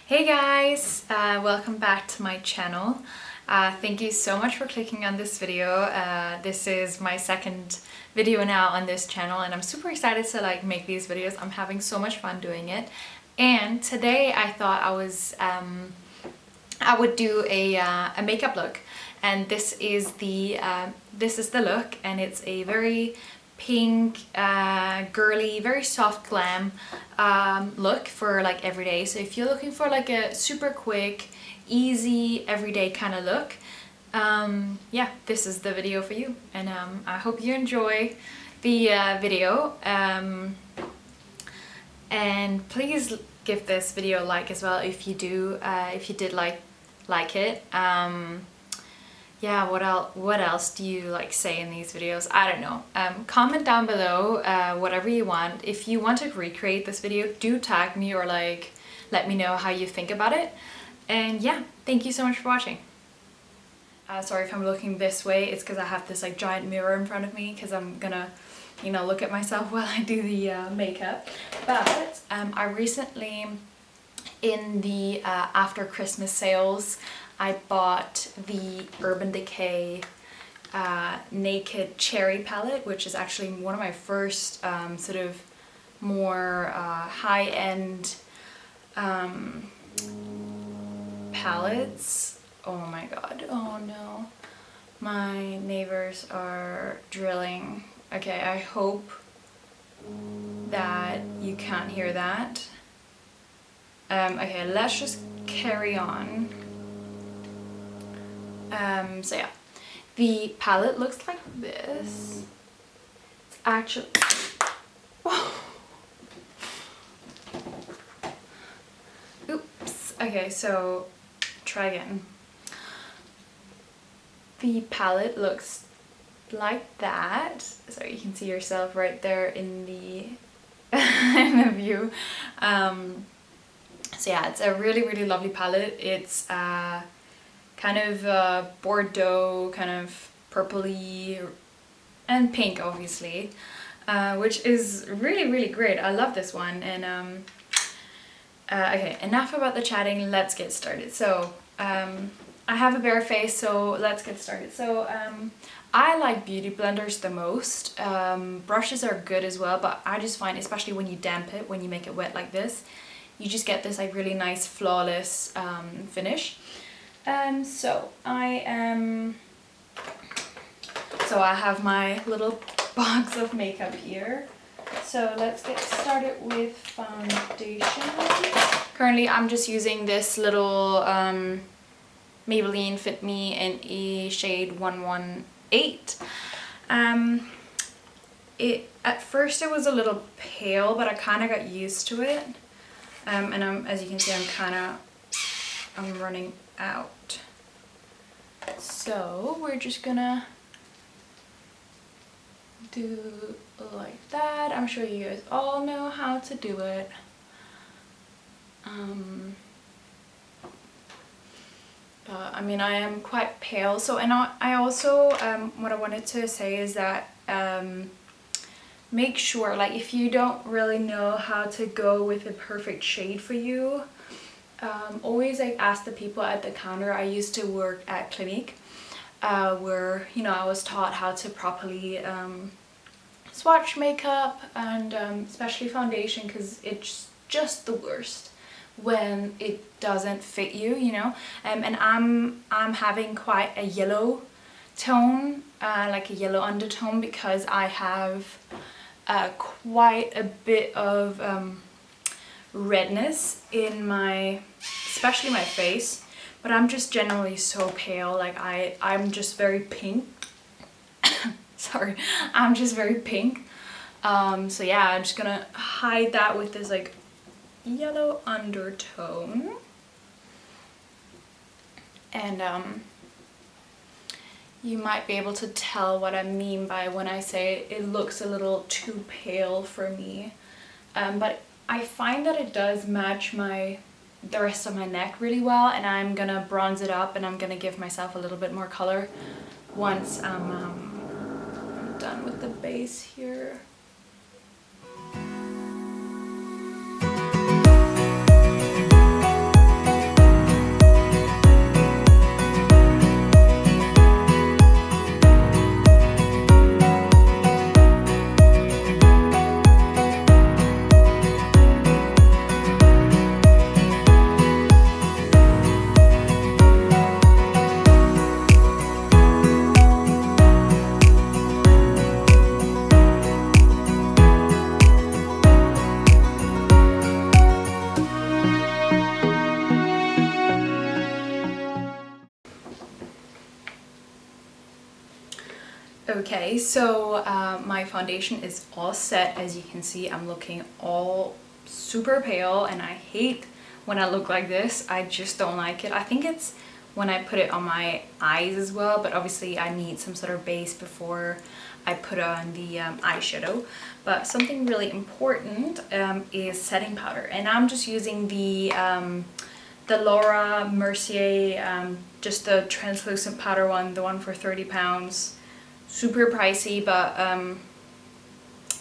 Hey guys, welcome back to my channel. Thank you so much for clicking on this video. This is my second video now on this channel and I'm super excited to make these videos. I'm having so much fun doing it. And today I thought I would do a makeup look, and this is the look, and it's a very pink, girly, very soft glam look for every day. So if you're looking for a super quick, easy, everyday kind of look, yeah, this is the video for you. And I hope you enjoy the video. And please give this video a like as well if you did like it. Yeah, what else do you say in these videos? I don't know. Comment down below whatever you want. If you want to recreate this video, do tag me or let me know how you think about it. And yeah, thank you so much for watching. Sorry if I'm looking this way, it's because I have this giant mirror in front of me because I'm gonna look at myself while I do the makeup. But I recently, in the after Christmas sales, I bought the Urban Decay Naked Cherry palette, which is actually one of my first sort of more high-end palettes. Oh my god, oh no. My neighbors are drilling. Okay, I hope that you can't hear that. Okay, let's just carry on. So yeah, the palette looks like this. It's actually... Oops. Okay, so try again. The palette looks like that. Sorry, you can see yourself right there in the in the view. So yeah, it's a really lovely palette. It's kind of Bordeaux, kind of purpley and pink, obviously, which is really great. I love this one. And okay, enough about the chatting, let's get started. So I have a bare face, so let's get started. So I like beauty blenders the most. Brushes are good as well, but I just find, especially when you damp it, when you make it wet like this, you just get this really nice, flawless finish. So I have my little box of makeup here. So let's get started with foundation. Currently I'm just using this little Maybelline Fit Me in a shade 118. At first it was a little pale, but I kind of got used to it. And as you can see, I'm running out. So we're just gonna do like that. I'm sure you guys all know how to do it. I mean, I am quite pale, so, and I also what I wanted to say is that make sure, if you don't really know how to go with the perfect shade for you, always ask the people at the counter. I used to work at Clinique, where I was taught how to properly swatch makeup, and especially foundation, because it's just the worst when it doesn't fit you, and I'm having quite a yellow tone, like a yellow undertone, because I have quite a bit of redness in especially my face, but I'm just generally so pale. I'm just very pink. Sorry, I'm just very pink. So yeah, I'm just gonna hide that with this yellow undertone. And you might be able to tell what I mean by when I say it looks a little too pale for me, but I find that it does match the rest of my neck really well, and I'm gonna bronze it up, and I'm gonna give myself a little bit more color once I'm done with the base here. Okay, so my foundation is all set. As you can see, I'm looking all super pale and I hate when I look like this. I just don't like it. I think it's when I put it on my eyes as well, but obviously I need some sort of base before I put on the eyeshadow. But something really important is setting powder, and I'm just using the Laura Mercier, just the translucent powder one, the one for £30. Super pricey, but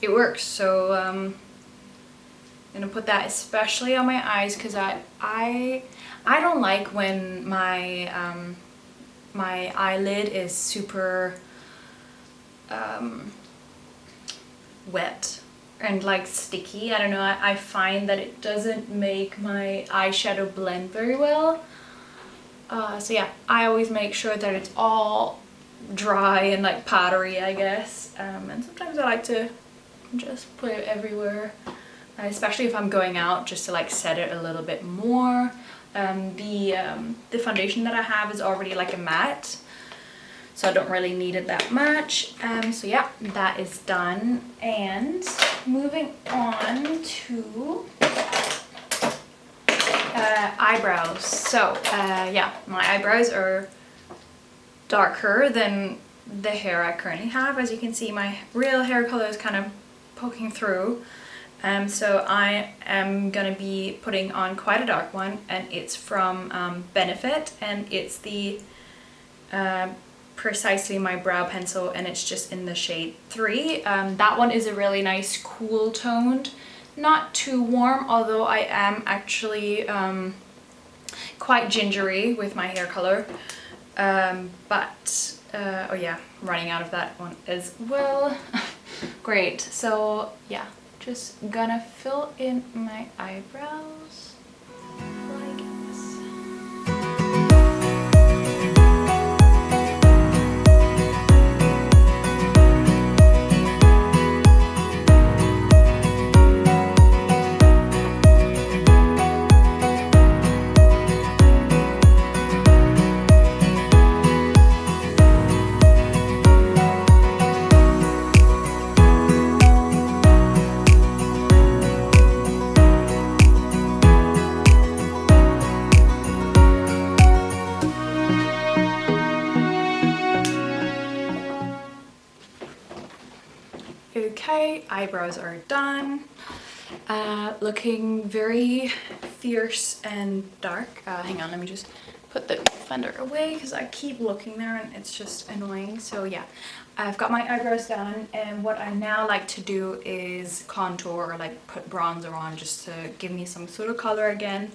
it works. So I'm gonna put that especially on my eyes because I don't like when my my eyelid is super wet and like sticky. I don't know, I find that it doesn't make my eyeshadow blend very well. So yeah, I always make sure that it's all dry and like powdery, I guess. And sometimes I like to just put it everywhere, especially if I'm going out, just to like set it a little bit more. The foundation that I have is already like a matte, so I don't really need it that much. So yeah, that is done. And moving on to eyebrows. So yeah, my eyebrows are darker than the hair I currently have. As you can see, my real hair color is kind of poking through. So I am gonna be putting on quite a dark one, and it's from Benefit, and it's the Precisely My Brow Pencil, and it's just in the shade 3. That one is a really nice cool toned, not too warm, although I am actually quite gingery with my hair color. But oh yeah, running out of that one as well. Great. So yeah, just gonna fill in my eyebrows like this. Okay, eyebrows are done. Looking very fierce and dark. Hang on, let me just put the blender away because I keep looking there and it's just annoying. So yeah, I've got my eyebrows done, and what I now like to do is contour or like put bronzer on just to give me some sort of color again.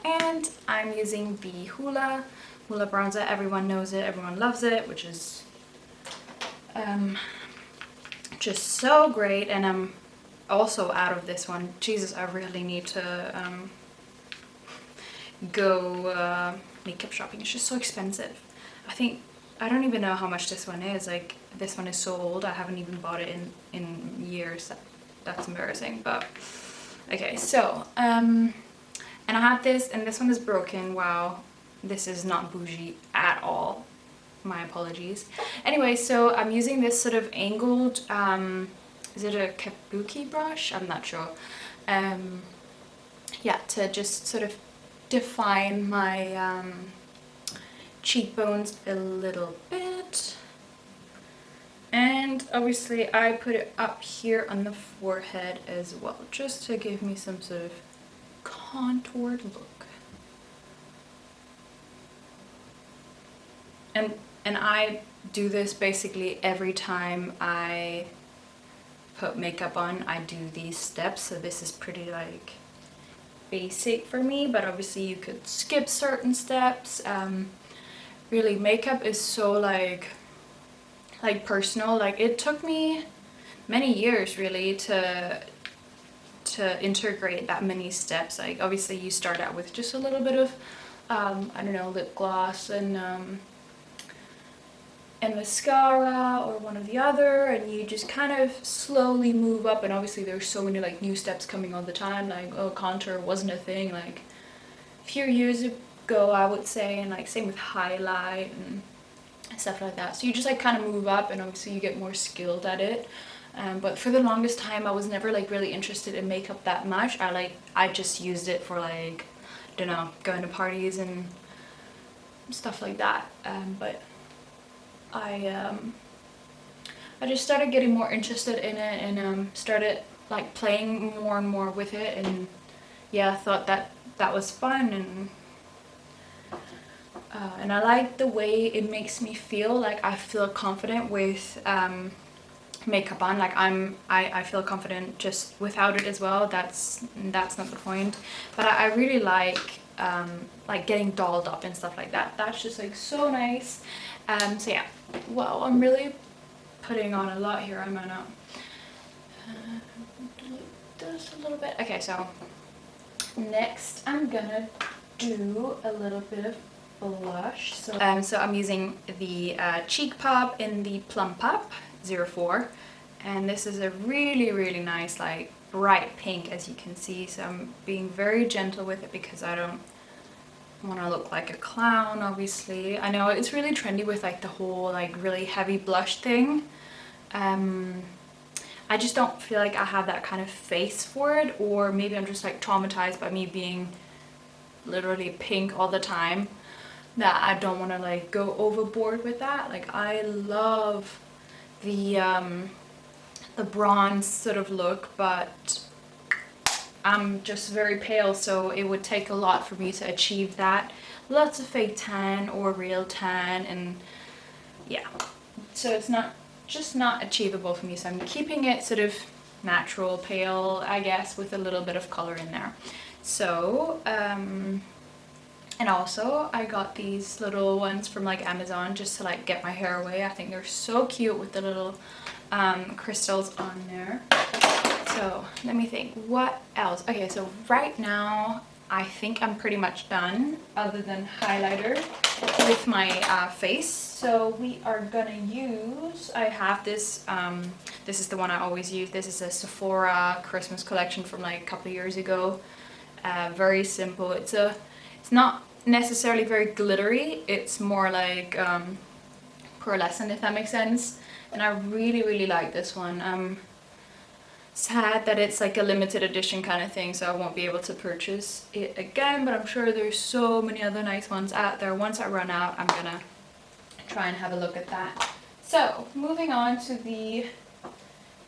And I'm using the Hoola bronzer. Everyone knows it, everyone loves it, which is just so great. And I'm also out of this one. Jesus, I really need to go makeup shopping. It's just so expensive. I don't even know how much this one is. Like, this one is so old, I haven't even bought it in years. That's embarrassing, but okay. So and I had this, and this one is broken. Wow, this is not bougie at all. My apologies. Anyway, so I'm using this sort of angled, is it a kabuki brush? I'm not sure. Yeah, to just sort of define my cheekbones a little bit. And obviously I put it up here on the forehead as well, just to give me some sort of contoured look. And I do this basically every time I put makeup on. I do these steps, so this is pretty like basic for me, but obviously you could skip certain steps. Really, makeup is so like personal. Like, it took me many years really to integrate that many steps. Like, obviously you start out with just a little bit of I don't know, lip gloss and mascara or one or the other, and you just kind of slowly move up. And obviously there's so many like new steps coming all the time. Like, oh, contour wasn't a thing like a few years ago, I would say, and like same with highlight. And stuff like that. So you just like kind of move up, and obviously you get more skilled at it. But for the longest time I was never like really interested in makeup that much. I just used it for like, I don't know, going to parties and stuff like that. But I just started getting more interested in it, and started like playing more and more with it, and yeah, I thought that was fun, and I like the way it makes me feel. Like I feel confident with makeup on. Like I feel confident just without it as well. That's not the point, but I really like getting dolled up and stuff like that. That's just like so nice. So yeah, wow, I'm really putting on a lot here. I'm gonna do this a little bit. Okay, so next I'm gonna do a little bit of blush. So I'm using the Cheek Pop in the Plum Pop 04, and this is a really nice like bright pink, as you can see. So I'm being very gentle with it because I don't want to look like a clown, obviously. I know it's really trendy with like the whole like really heavy blush thing. I just don't feel like I have that kind of face for it, or maybe I'm just like traumatized by me being literally pink all the time, that I don't want to like go overboard with that. Like I love the bronze sort of look, but I'm just very pale, so it would take a lot for me to achieve that. Lots of fake tan or real tan, and yeah, so it's just not achievable for me. So I'm keeping it sort of natural pale, I guess, with a little bit of color in there. So and also I got these little ones from like Amazon just to like get my hair away. I think they're so cute with the little crystals on there. So let me think, what else? Okay, so right now I think I'm pretty much done, other than highlighter, with my face. So we are gonna use, I have this, this is the one I always use. This is a Sephora Christmas collection from like a couple of years ago. Very simple. It's not necessarily very glittery. It's more like pearlescent, if that makes sense. And I really like this one. I'm sad that it's like a limited edition kind of thing, so I won't be able to purchase it again, but I'm sure there's so many other nice ones out there. Once I run out, I'm gonna try and have a look at that. So moving on to the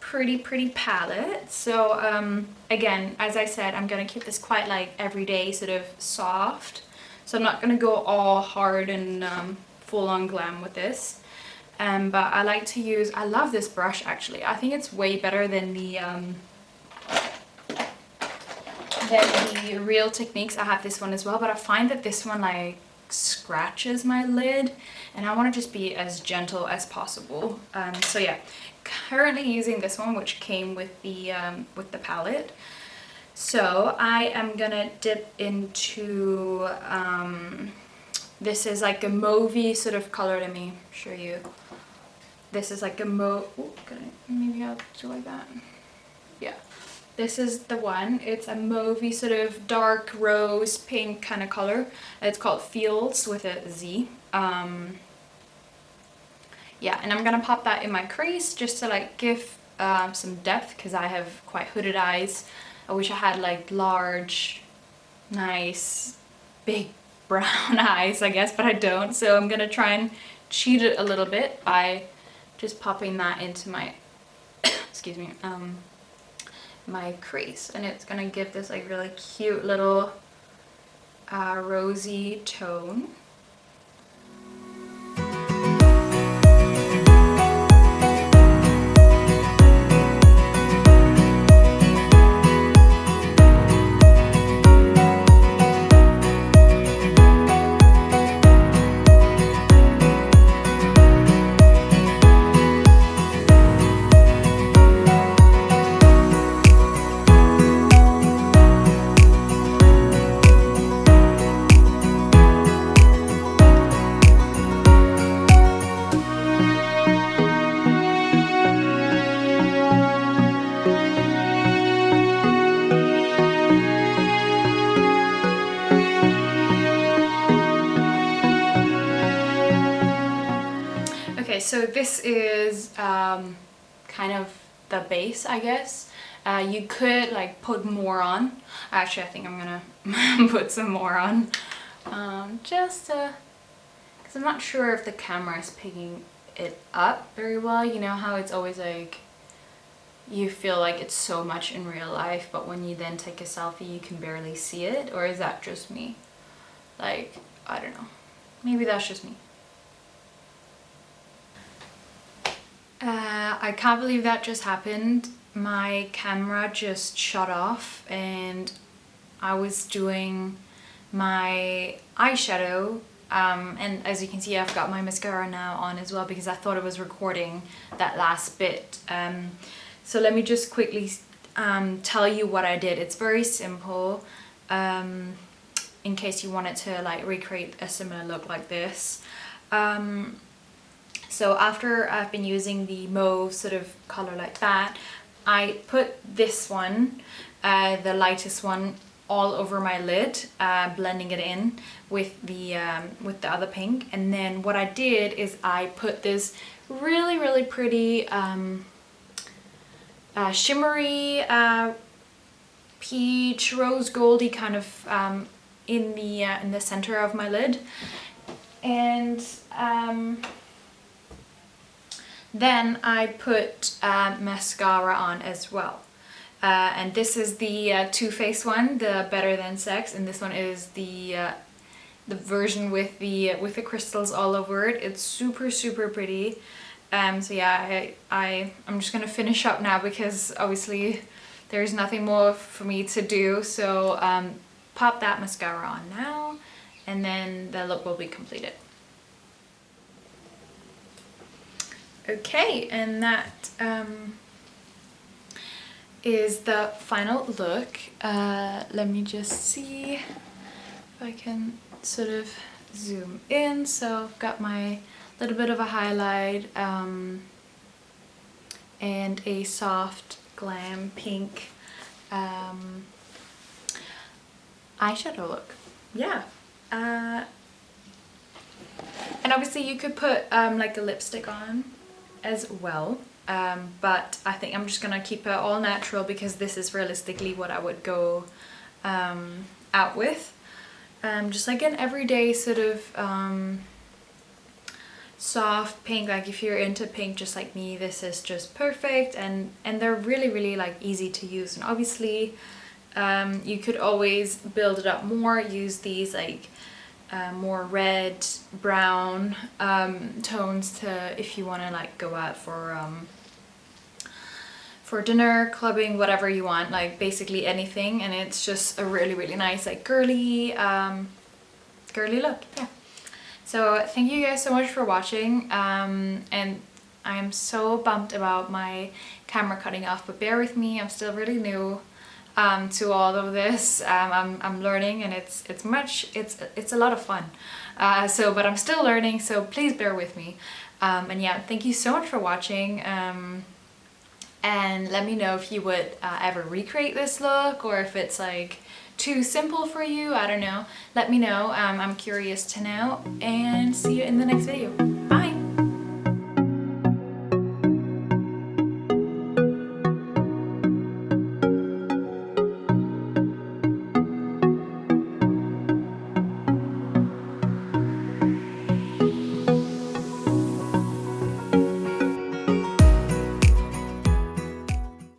pretty palette. So again, as I said, I'm gonna keep this quite like everyday, sort of soft, so I'm not gonna go all hard and full-on glam with this. But I like to use, I love this brush actually. I think it's way better than the Real Techniques. I have this one as well, but I find that this one like scratches my lid, and I want to just be as gentle as possible. So yeah, currently using this one, which came with the palette. So I am gonna dip into this is like a mauvey sort of color. Let me show you. This is like a maybe I'll do like that. Yeah, this is the one. It's a mauvey sort of dark rose pink kind of color. It's called Fields with a Z. Yeah, and I'm gonna pop that in my crease just to like give some depth, because I have quite hooded eyes. I wish I had like large, nice, big brown eyes, I guess, but I don't. So I'm gonna try and cheat it a little bit by just popping that into my excuse me, my crease, and it's gonna give this like really cute little rosy tone. so this is kind of the base, I guess. You could like put more on. Actually, I think I'm gonna put some more on, just because I'm not sure if the camera is picking it up very well. You know how it's always like you feel like it's so much in real life, but when you then take a selfie you can barely see it? Or is that just me? Like, I don't know, maybe that's just me. I can't believe that just happened. My camera just shut off and I was doing my eyeshadow, and as you can see I've got my mascara now on as well because I thought it was recording that last bit. So let me just quickly tell you what I did. It's very simple, in case you wanted to like recreate a similar look like this. So after I've been using the mauve sort of color like that, I put this one, the lightest one, all over my lid, blending it in with the other pink. And then what I did is I put this really pretty shimmery peach rose goldy kind of in the center of my lid. And then I put mascara on as well. And this is the Too Faced one, the Better Than Sex, and this one is the version with the crystals all over it. It's super pretty. So yeah, I'm just gonna finish up now because obviously there's nothing more for me to do. So pop that mascara on now, and then the look will be completed. Okay, and that is the final look. Let me just see if I can sort of zoom in. So I've got my little bit of a highlight and a soft glam pink eyeshadow look. Yeah. And obviously you could put like a lipstick on as well, but I think I'm just gonna keep it all natural because this is realistically what I would go out with. Just like an everyday sort of soft pink. Like if you're into pink just like me, this is just perfect, and they're really like easy to use. And obviously you could always build it up more, use these like more red, brown tones to, if you want to like go out for dinner, clubbing, whatever you want, like basically anything. And it's just a really nice like girly look. Yeah. So thank you guys so much for watching, and I'm so bummed about my camera cutting off, but bear with me, I'm still really new to all of this. I'm learning, and it's a lot of fun. But I'm still learning, so please bear with me. And yeah, thank you so much for watching. And let me know if you would ever recreate this look, or if it's like too simple for you. I don't know. Let me know. I'm curious to know, and see you in the next video.